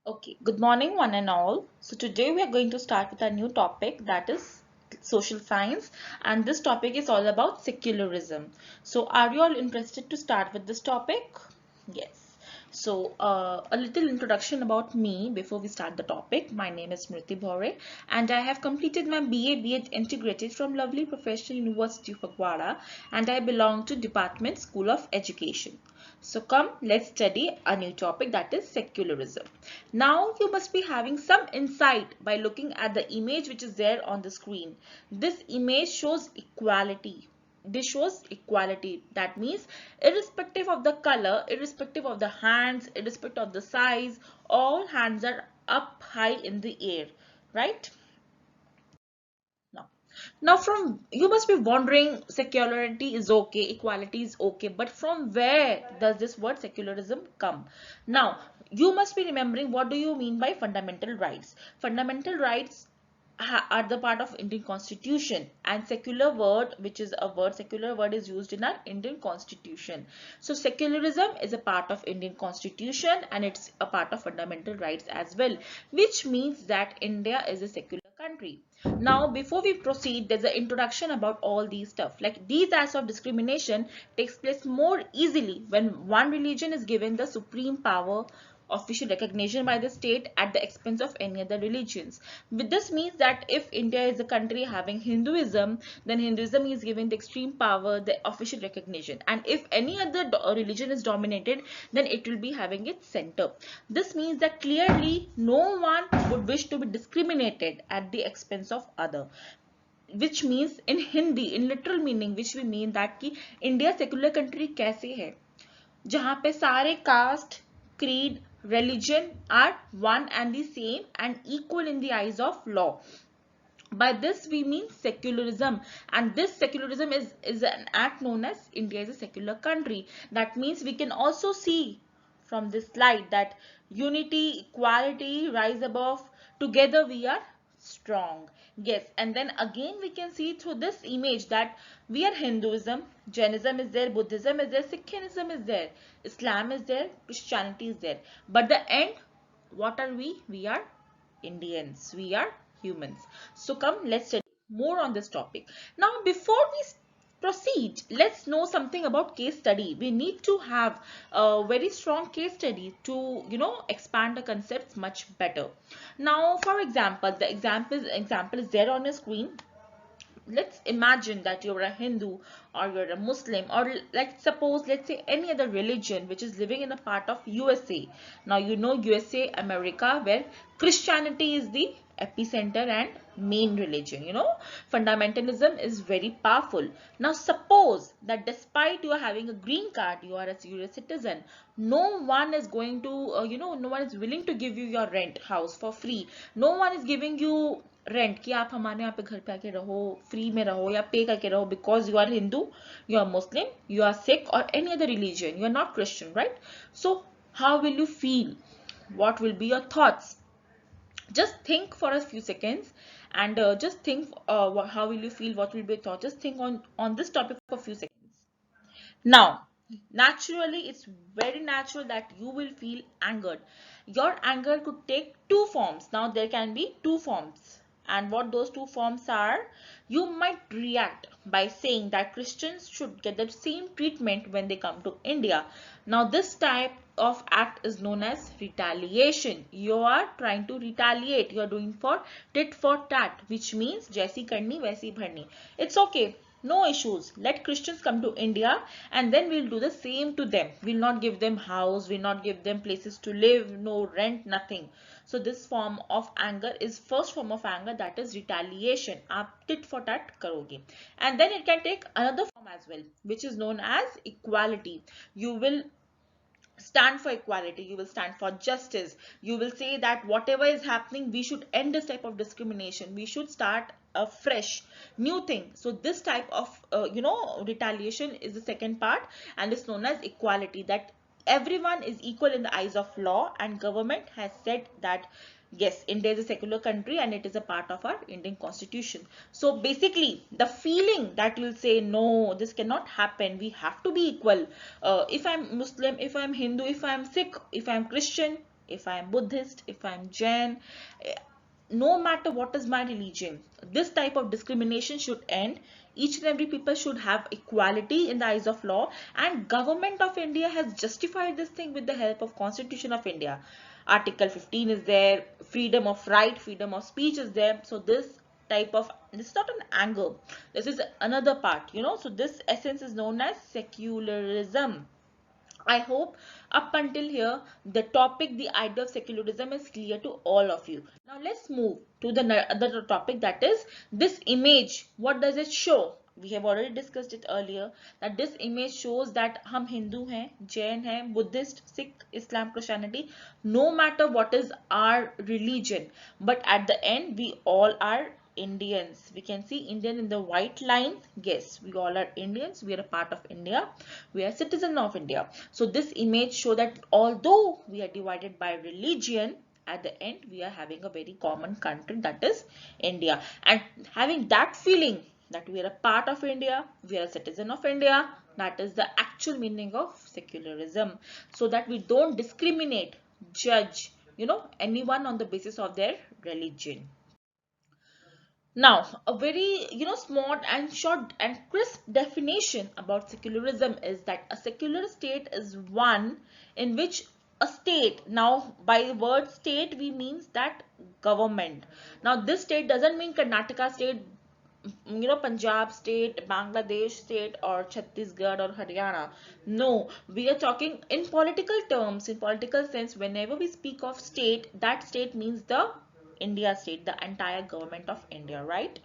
Okay, good morning, one and all. So, today we are going to start with a new topic, that is social science, and this topic is all about secularism. So, are you all interested to start with this topic? Yes. So, a little introduction about me before we start the topic. My name is Smriti Bhore, and I have completed my BA B.ED integrated from lovely Professional University of Aguada, and I belong to Department School of Education. So come, let's study a new topic, that is secularism. Now you must be having some insight by looking at the image which is there on the screen. This image shows equality. This shows equality. That means irrespective of the color, irrespective of the hands, irrespective of the size, all hands are up high in the air, right? Now, from you must be wondering, secularity is okay, equality is okay, but from where does this word secularism come? Now, you must be remembering, what do you mean by fundamental rights? Fundamental rights are the part of Indian Constitution, and secular word, which is a word, secular word is used in our Indian Constitution. So secularism is a part of Indian Constitution and it's a part of fundamental rights as well, which means that India is a secular country. Now, before we proceed, there's an introduction about all these stuff. Like, these acts of discrimination takes place more easily when one religion is given the supreme power, official recognition by the state at the expense of any other religions. With this means that if India is a country having Hinduism, then Hinduism is given the extreme power, the official recognition. And if any other religion is dominated, then it will be having its center. This means that clearly no one would wish to be discriminated at the expense of other, which means in Hindi, in literal meaning, which we mean that कि India secular country कैसे है जहाँ पे सारे caste, creed, religion are one and the same and equal in the eyes of law. By this we mean secularism, and this secularism is an act known as India is a secular country. That means we can also see from this slide that unity, equality, rise above, together we are strong. Yes, and then again we can see through this image that we are Hinduism, Jainism is there, Buddhism is there, Sikhism is there, Islam is there, Christianity is there. But the end, what are we? We are Indians. We are humans. So come, let's study more on this topic. Now, before we proceed, let's know something about case study. We need to have a very strong case study to, expand the concepts much better. Now, for example, the example is there on your screen. Let's imagine that you're a Hindu or you're a Muslim, or let's say any other religion which is living in a part of USA. Now you know USA, America, where Christianity is the epicenter and main religion. Fundamentalism is very powerful. Now suppose that despite you are having a green card, you are a US citizen, no one is going to no one is willing to give you your rent house for free. No one is giving you rent कि आप हमारे यहाँ पे घर पे आके रहो, free में रहो या पे करके रहो, because you are Hindu, you are Muslim, you are Sikh और any other religion, you are not Christian, right? So how will you feel? What will be your thoughts? Just think for a few seconds and just think how will you feel, what will be your thought. Just think on this topic for a few seconds. Now, naturally, it's very natural that you will feel angered. Your anger could take two forms. Now, there can be two forms. And what those two forms are, you might react by saying that Christians should get the same treatment when they come to India. Now, this type of act is known as retaliation. You are trying to retaliate. You are doing for tit for tat, which means jaisi karni waisi bharni. It's okay. No issues. Let Christians come to India and then we'll do the same to them. We'll not give them house, we'll not give them places to live, no rent, nothing. So this form of anger is first form of anger, that is retaliation. आप tit for tat करोगे. And then it can take another form as well, which is known as equality. You will stand for equality, you will stand for justice, you will say that whatever is happening, we should end this type of discrimination, we should start a fresh new thing. So this type of retaliation is the second part, and it's known as equality, that everyone is equal in the eyes of law, and government has said that yes, India is a secular country and it is a part of our Indian constitution. So basically the feeling that you'll say, no, this cannot happen, we have to be equal. If I'm Muslim, if I'm Hindu, if I'm Sikh, if I'm Christian, if I am Buddhist, if I am Jain, no matter what is my religion, this type of discrimination should end. Each and every people should have equality in the eyes of law, and government of India has justified this thing with the help of Constitution of India. Article 15 is there, freedom of right, freedom of speech is there. So this is not an anger, this is another part, so this essence is known as secularism. I hope up until here the topic, the idea of secularism is clear to all of you. Now let's move to the other topic, that is this image. What does it show? We have already discussed it earlier that this image shows that हम Hindu हैं, Jain हैं, Buddhist, Sikh, Islam, Christianity, no matter what is our religion, but at the end we all are Indians. We can see Indian in the white line. Yes, we all are Indians. We are a part of India. We are citizen of India. So this image show that although we are divided by religion, at the end we are having a very common country, that is India. And having that feeling that we are a part of India, we are a citizen of India, that is the actual meaning of secularism. So that we don't discriminate, judge, anyone on the basis of their religion. Now, a very, smart and short and crisp definition about secularism is that a secular state is one in which a state, now by the word state we means that government. Now this state doesn't mean Karnataka state, Punjab state, Bangladesh state, or Chhattisgarh or Haryana. No, we are talking in political terms, in political sense. Whenever we speak of state, that state means the India state, the entire government of India, right?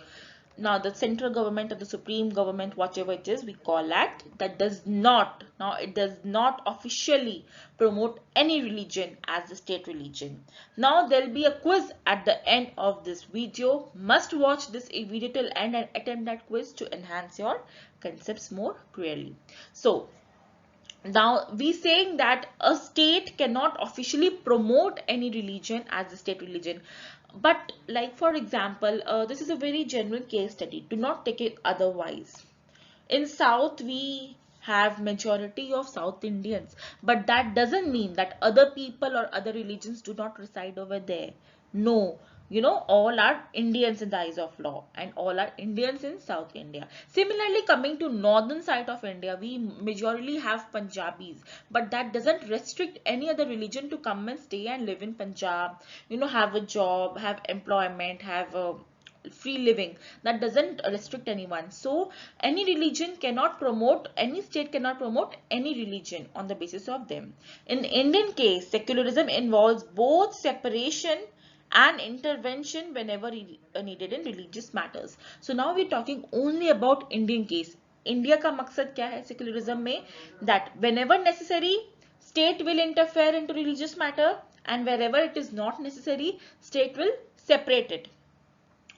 Now the central government or the supreme government, whatever it is, we call that does not, now it does not officially promote any religion as the state religion. Now there will be a quiz at the end of this video. Must watch this video till end and attempt that quiz to enhance your concepts more clearly. So now we saying that a state cannot officially promote any religion as the state religion. But like for example, this is a very general case study. Do not take it otherwise. In South, we have majority of South Indians, but that doesn't mean that other people or other religions do not reside over there. No, all are Indians in the eyes of law, and all are Indians in South India. Similarly, coming to northern side of India, we majorly have Punjabis, but that doesn't restrict any other religion to come and stay and live in Punjab, have a job, have employment, have a free living. That doesn't restrict anyone. So any religion cannot promote, any state cannot promote any religion on the basis of them. In Indian case, secularism involves both separation and intervention whenever needed in religious matters. So now we're talking only about Indian case. India का मकसद क्या है secularism में? That whenever necessary, state will interfere into religious matter, and wherever it is not necessary, state will separate it.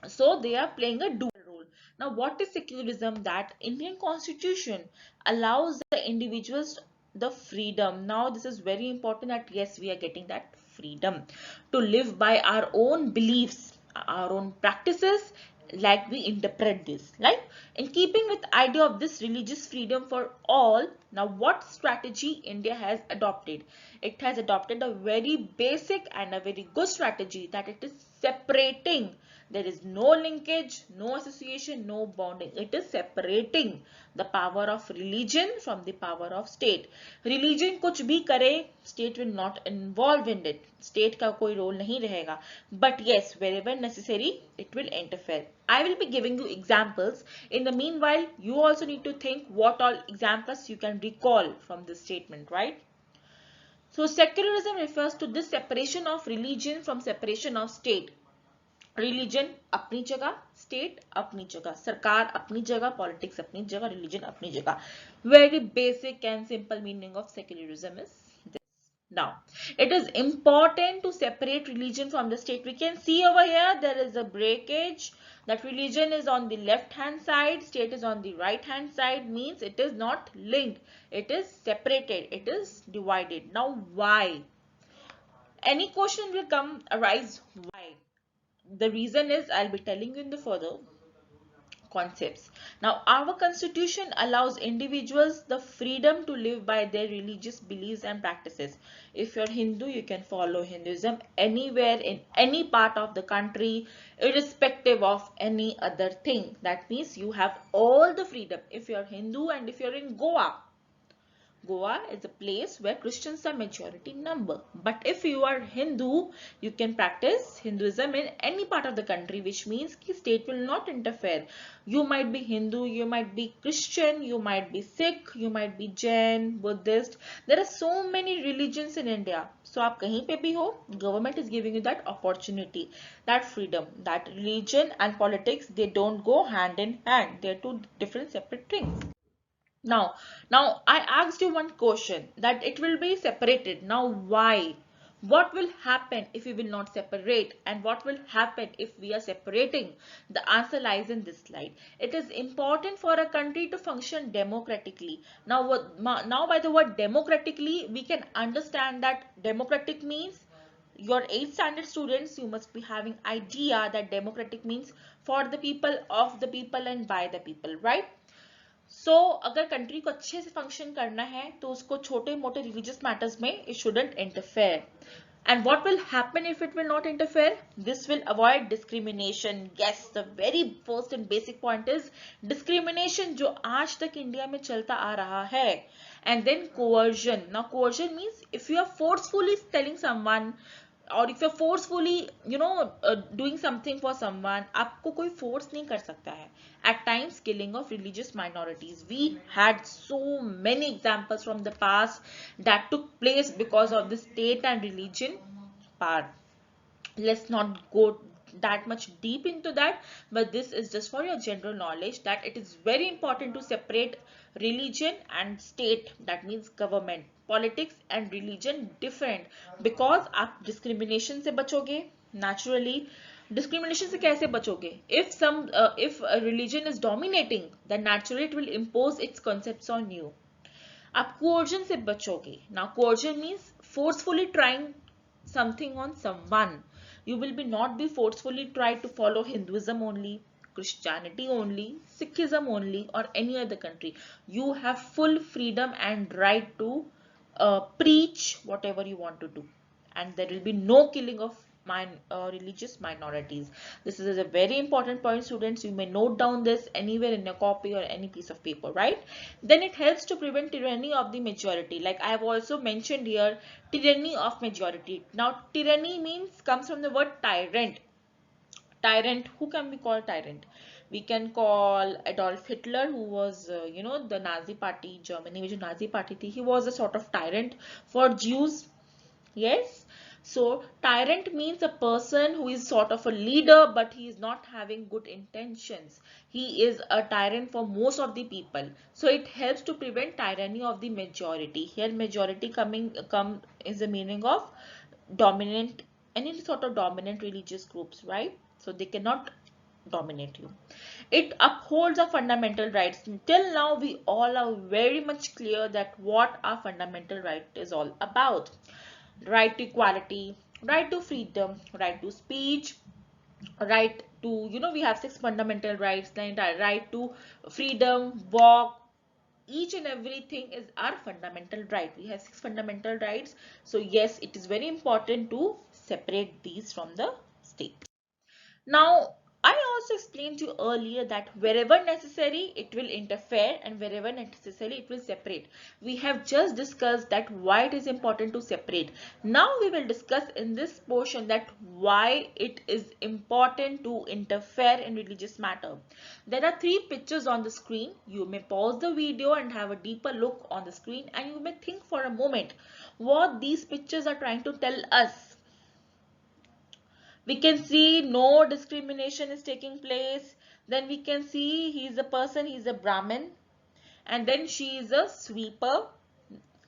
So they are playing a dual role. Now what is secularism? That Indian constitution allows the individuals the freedom. Now this is very important, that yes, we are getting that freedom to live by our own beliefs, our own practices, like we interpret this, like in keeping with the idea of this religious freedom for all. Now what strategy India has adopted? It has adopted a very basic and a very good strategy, that it is separating. There is no linkage, no association, no bonding. It is separating the power of religion from the power of state. Religion कुछ भी करे, state will not involve in it. State का कोई role नहीं रहेगा. But yes, wherever necessary, it will interfere. I will be giving you examples. In the meanwhile, you also need to think what all examples you can recall from this statement, right? So secularism refers to this separation of religion from separation of state. Religion अपनी जगह, state अपनी जगह, सरकार अपनी जगह, politics अपनी जगह, religion अपनी जगह. Very basic and simple meaning of secularism is this. Now, it is important to separate religion from the state. We can see over here there is a breakage, that religion is on the left hand side, state is on the right hand side, means it is not linked, it is separated, it is divided. Now why? Any question will come arise, why? The reason is, I'll be telling you in the further. concepts. Now, our constitution allows individuals the freedom to live by their religious beliefs and practices. If you're Hindu, you can follow Hinduism anywhere in any part of the country, irrespective of any other thing. That means you have all the freedom. If you're Hindu and if you're in Goa, Goa is a place where Christians are majority number. But if you are Hindu, you can practice Hinduism in any part of the country, which means the state will not interfere. You might be Hindu, you might be Christian, you might be Sikh, you might be Jain, Buddhist. There are so many religions in India. So आप कहीं पे भी हो, government is giving you that opportunity, that freedom, that religion and politics, they don't go hand in hand. They are two different separate things. Now I asked you one question that it will be separated. Now why? What will happen if we will not separate, and what will happen if we are separating? The answer lies in this slide. It is important for a country to function democratically. Now by the word democratically, we can understand that democratic means your 8th standard students, you must be having idea that democratic means for the people, of the people and by the people, right? सो अगर country को अच्छे से function करना है तो उसको छोटे मोटे रिलीजियस मैटर्स में it shouldn't interfere. And what will happen if it will not interfere? This will avoid discrimination. Yes, the very first and basic point is discrimination जो आज तक इंडिया में चलता आ रहा है. And then coercion. Now coercion means if you are forcefully telling someone or if you're forcefully doing something for someone, आपको कोई force नहीं कर सकता है. At times killing of religious minorities, we had so many examples from the past that took place because of the state and religion part. Let's not go that much deep into that, but this is just for your general knowledge that it is very important to separate religion and state. That means government, politics and religion different, because आप discrimination से बचोगे. Naturally discrimination से कैसे बचोगे? If a religion is dominating, then naturally it will impose its concepts on you. आप coercion से बचोगे. Now coercion means forcefully trying something on someone. You will not be forcefully try to follow Hinduism only, Christianity only, Sikhism only, or any other country. You have full freedom and right to preach whatever you want to do, and there will be no killing of religious minorities. This is a very important point, students. You may note down this anywhere in your copy or any piece of paper, right? Then it helps to prevent tyranny of the majority. Like I have also mentioned here, tyranny of majority. Now tyranny comes from the word tyrant. Tyrant, who can we call tyrant? We can call Adolf Hitler, who was the Nazi party, Germany which Nazi party thi. He was a sort of tyrant for Jews. Yes. So tyrant means a person who is sort of a leader, but he is not having good intentions. He is a tyrant for most of the people. So it helps to prevent tyranny of the majority. Here majority come is the meaning of dominant, any sort of dominant religious groups, right? So they cannot dominate you. It upholds our fundamental rights. Till now we all are very much clear that what our fundamental right is all about. Right to equality, right to freedom, right to speech, right to, we have 6 fundamental rights, like right to freedom, walk, each and everything is our fundamental right. We have 6 fundamental rights. So yes, it is very important to separate these from the state. Now, I also explained to you earlier that wherever necessary, it will interfere, and wherever necessary, it will separate. We have just discussed that why it is important to separate. Now we will discuss in this portion that why it is important to interfere in religious matter. There are 3 pictures on the screen. You may pause the video and have a deeper look on the screen, and you may think for a moment what these pictures are trying to tell us. We can see no discrimination is taking place. Then we can see he is a person, he is a Brahmin. And then she is a sweeper,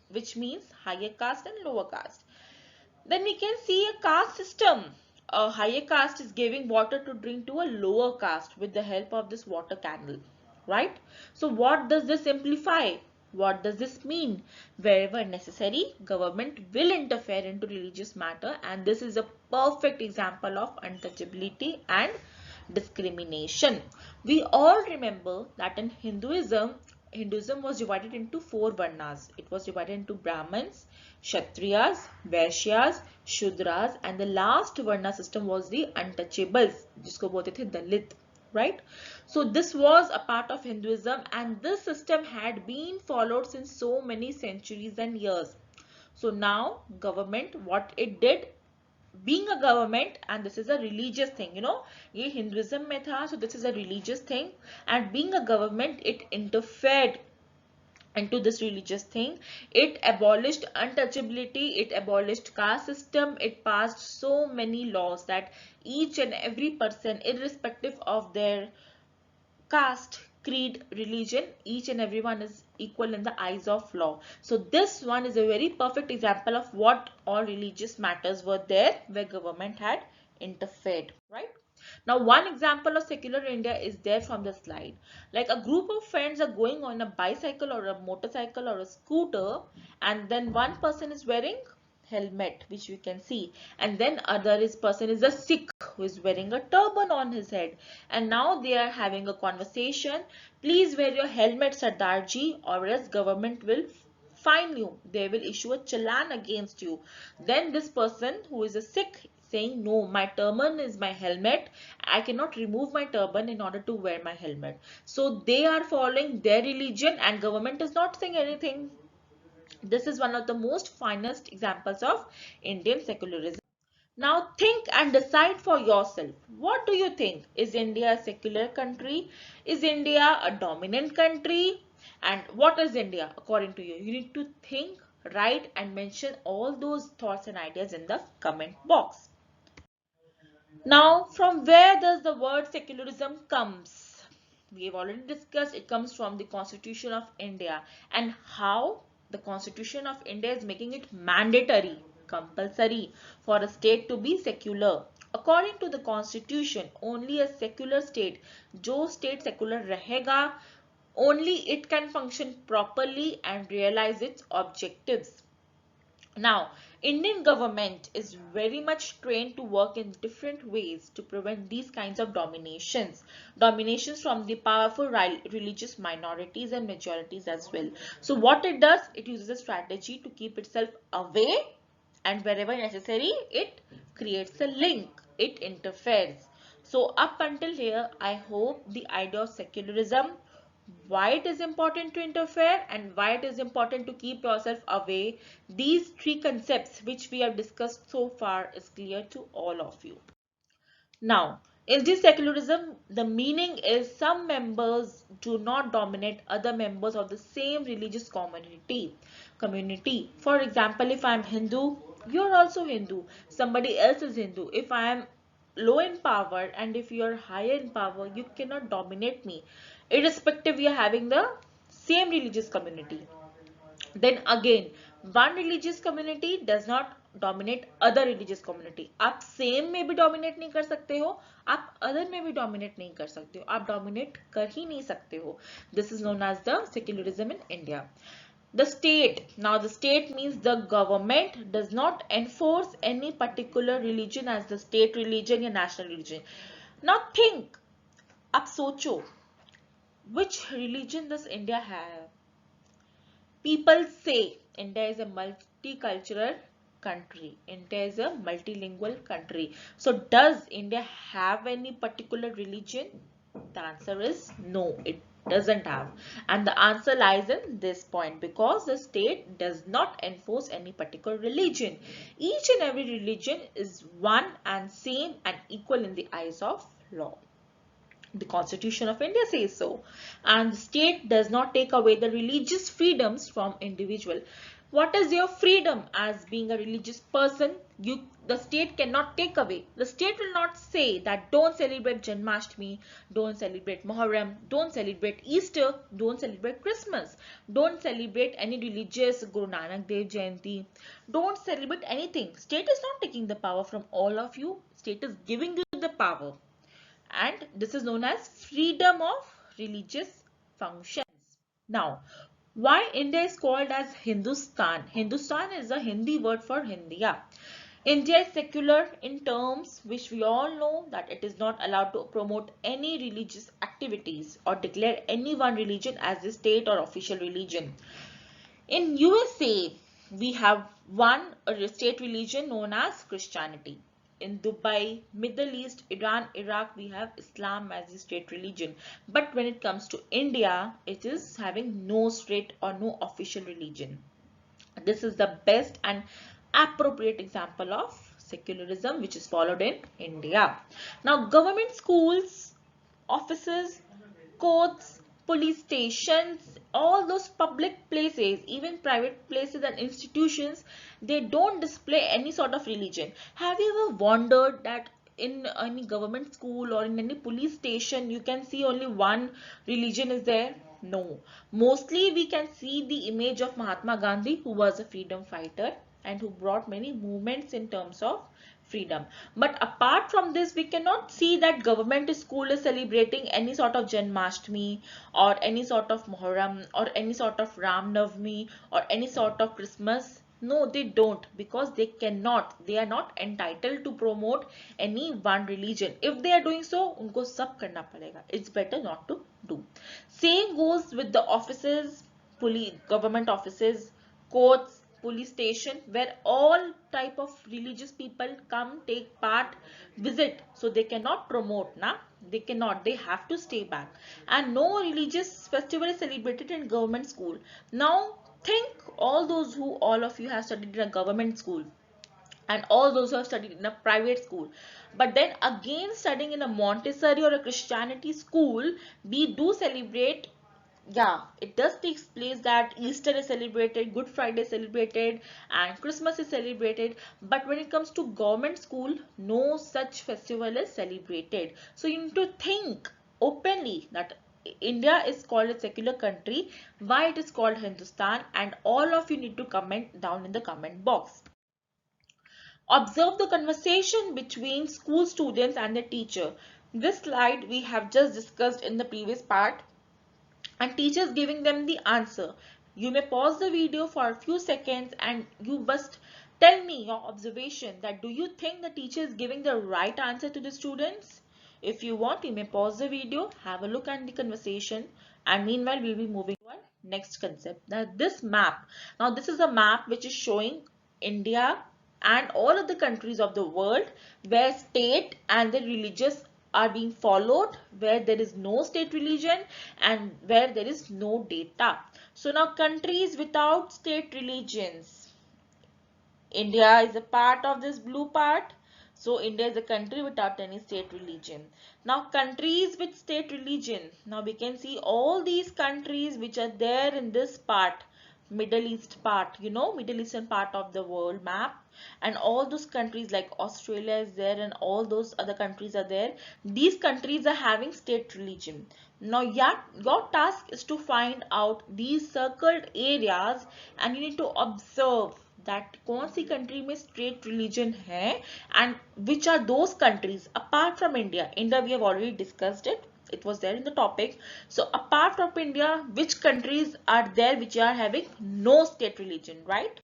which means higher caste and lower caste. Then we can see a caste system. A higher caste is giving water to drink to a lower caste with the help of this water candle, right? So what does this simplify? What does this mean? Wherever necessary, government will interfere into religious matter, and this is a perfect example of untouchability and discrimination. We all remember that in Hinduism was divided into four varnas. It was divided into Brahmins, Kshatriyas, Vaishyas, Shudras, and the last varna system was the untouchables, जिसको बोलते थे दलित, right? So this was a part of Hinduism, and this system had been followed since so many centuries and years. So now government, what it did, being a government, and this is a religious thing, ये Hinduism में था, so this is a religious thing, and being a government, it interfered into this religious thing. It abolished untouchability, it abolished caste system, it passed so many laws that each and every person, irrespective of their caste, creed, religion, each and everyone is equal in the eyes of law. So this one is a very perfect example of what all religious matters were there where government had interfered, right? Now, one example of secular India is there from the slide. Like a group of friends are going on a bicycle or a motorcycle or a scooter, and then one person is wearing helmet, which we can see, and then person is a Sikh who is wearing a turban on his head, and now they are having a conversation. Please wear your helmet, Sardarji, or else government will fine you. They will issue a challan against you. Then this person who is a Sikh saying, no, my turban is my helmet. I cannot remove my turban in order to wear my helmet. So they are following their religion and government is not saying anything. This is one of the most finest examples of Indian secularism. Now think and decide for yourself. What do you think? Is India a secular country? Is India a dominant country? And what is India according to you? You need to think, write and mention all those thoughts and ideas in the comment box. Now, from where does the word secularism comes? We have already discussed it comes from the Constitution of India, and how the Constitution of India is making it mandatory, compulsory for a state to be secular. According to the Constitution, only a secular state, जो state secular रहेगा, only it can function properly and realize its objectives. Now, Indian government is very much trained to work in different ways to prevent these kinds of dominations from the powerful religious minorities and majorities as well. So what it does, it uses a strategy to keep itself away, and wherever necessary, it creates a link, it interferes. So up until here, I hope the idea of secularism, why it is important to interfere and why it is important to keep yourself away, these three concepts which we have discussed so far is clear to all of you. Now, in this secularism, the meaning is some members do not dominate other members of the same religious community. For example, if I am Hindu, you're also Hindu. Somebody else is Hindu. If I am low in power and if you are higher in power, you cannot dominate me, irrespective we are having the same religious community. Then again, one religious community does not dominate other religious community. आप same में भी dominate नहीं कर सकते हो, आप other में भी dominate नहीं कर सकते हो, आप dominate कर ही नहीं सकते हो. This is known as the secularism in India. The state. Now the state means the government does not enforce any particular religion as the state religion or national religion. Now think, आप सोचो, which religion does India have? People say India is a multicultural country. India is a multilingual country. So does India have any particular religion? The answer is no, it doesn't have. And the answer lies in this point, because the state does not enforce any particular religion. Each and every religion is one and same and equal in the eyes of law. The Constitution of India says so. And the state does not take away the religious freedoms from individual. What is your freedom as being a religious person? The state cannot take away. The state will not say that don't celebrate Janmashtami, don't celebrate Muharram, don't celebrate Easter, don't celebrate Christmas, don't celebrate any religious Guru Nanak Dev Jayanti, don't celebrate anything. State is not taking the power from all of you. State is giving you the power. And this is known as freedom of religious functions. Now, why India is called as Hindustan? Hindustan is a Hindi word for India. India is secular in terms which we all know that it is not allowed to promote any religious activities or declare any one religion as the state or official religion. In USA, we have one state religion known as Christianity. In Dubai, Middle East, Iran, Iraq, we have Islam as the state religion. But when it comes to India, it is having no state or no official religion. This is the best and appropriate example of secularism which is followed in India. Now, government schools, offices, courts, police stations, all those public places, even private places and institutions, they don't display any sort of religion. Have you ever wondered that in any government school or in any police station you can see only one religion is there? No. Mostly we can see the image of Mahatma Gandhi, who was a freedom fighter and who brought many movements in terms of freedom. But apart from this, we cannot see that government school is celebrating any sort of Janmashtami or any sort of Muharram or any sort of Ram Navami or any sort of Christmas. No, they don't, because they cannot. They are not entitled to promote any one religion. If they are doing so, unko sab karna padega. It's better not to do. Same goes with the offices, police, government offices, courts, police station, where all type of religious people come, take part, visit. So they cannot promote, na? They cannot. They have to stay back. And no religious festival is celebrated in government school. Now think all of you have studied in a government school and all those who have studied in a private school, but then again studying in a Montessori or a Christianity school, we do celebrate. Yeah, it does take place that Easter is celebrated, Good Friday is celebrated, and Christmas is celebrated. But when it comes to government school, no such festival is celebrated. So you need to think openly that India is called a secular country, why it is called Hindustan, and all of you need to comment down in the comment box. Observe the conversation between school students and the teacher. This slide we have just discussed in the previous part, and teachers giving them the answer. You may pause the video for a few seconds and you must tell me your observation that do you think the teacher is giving the right answer to the students? If you want, you may pause the video, have a look at the conversation, and meanwhile we'll be moving to our next concept. Now this map, now this is a map which is showing India and all of the countries of the world where state and the religious are being followed, where there is no state religion and where there is no data. So now countries without state religions. India is a part of this blue part. So India is a country without any state religion. Now countries with state religion. Now we can see all these countries which are there in this part. Middle East part, you know, Middle Eastern part of the world map, and all those countries like Australia is there and all those other countries are there. These countries are having state religion. Now your task is to find out these circled areas and you need to observe that कौन सी country में state religion है and which are those countries apart from India. India we have already discussed it. It was there in the topic. So apart from India, which countries are there which are having no state religion, right?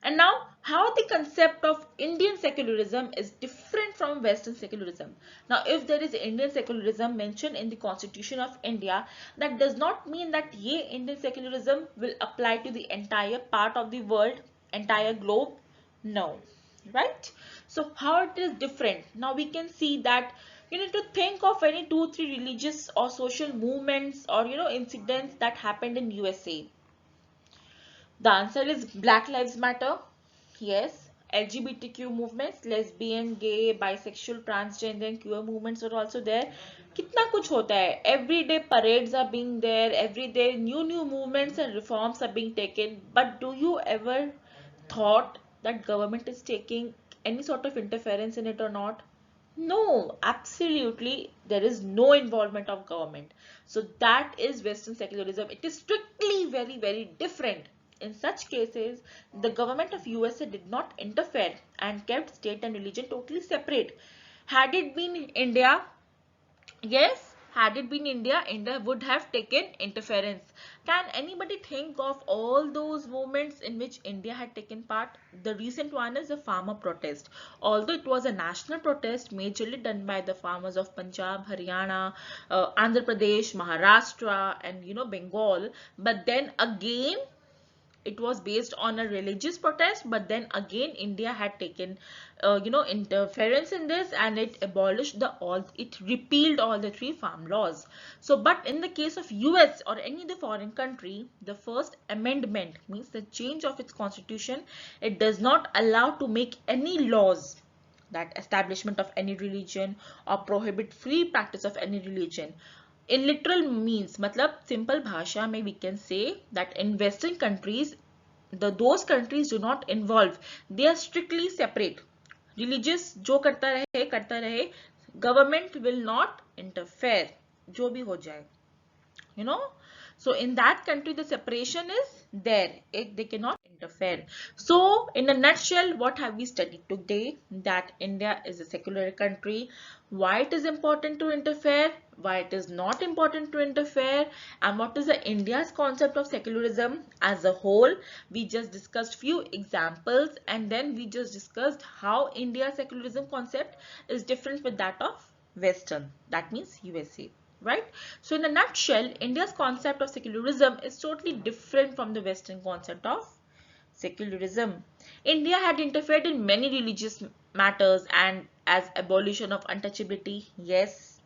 And now how the concept of Indian secularism is different from Western secularism. Now if there is Indian secularism mentioned in the Constitution of India, that does not mean that ye Indian secularism will apply to the entire part of the world, entire globe. No, right? So how it is different? Now we can see that you need to think of any 2-3 religious or social movements or incidents that happened in USA. The answer is Black Lives Matter. Yes. LGBTQ movements, lesbian, gay, bisexual, transgender and queer movements are also there. कितना कुछ होता है. Every day parades are being there. Every day new movements and reforms are being taken. But do you ever thought that government is taking any sort of interference in it or not? No, absolutely. There is no involvement of government. So that is Western secularism. It is strictly very different. In such cases, the government of USA did not interfere and kept state and religion totally separate. Had it been in India, yes, Had it been India, India would have taken interference. Can anybody think of all those movements in which India had taken part? The recent one is the farmer protest. Although it was a national protest majorly done by the farmers of Punjab, Haryana, Andhra Pradesh, Maharashtra, and Bengal, but then again it was based on a religious protest, but then again India had taken interference in this, and it abolished it repealed all the three farm laws. So but in the case of US or any other foreign country, the first amendment means the change of its constitution. It does not allow to make any laws that establishment of any religion or prohibit free practice of any religion. In literal means, matlab simple bhasha mein we can say that in Western countries, those countries do not involve. They are strictly separate. Religious जो करता रहे, government will not interfere. जो भी हो जाए, you know. So in that country the separation is there. They cannot interfere. So in a nutshell, what have we studied today? That India is a secular country, why it is important to interfere, why it is not important to interfere, and what is the India's concept of secularism as a whole. We just discussed few examples, and then we just discussed how India's secularism concept is different with that of Western, that means USA. Right? So in a nutshell, India's concept of secularism is totally different from the Western concept of secularism. India had interfered in many religious matters, and as abolition of untouchability, yes.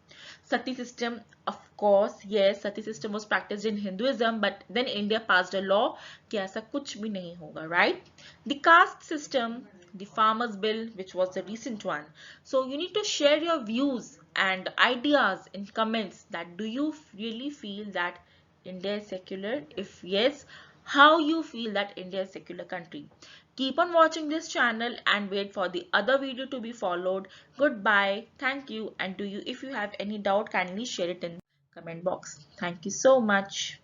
Sati system, of course, yes, Sati system was practiced in Hinduism, but then India passed a law कि ऐसा कुछ भी नहीं होगा, right? The caste system, the farmers bill, which was the recent one. So you need to share your views and ideas in comments, that do you really feel that India is secular? If yes, how you feel that India is a secular country? Keep on watching this channel and wait for the other video to be followed. Goodbye. Thank you. And if you have any doubt, kindly share it in the comment box. Thank you so much.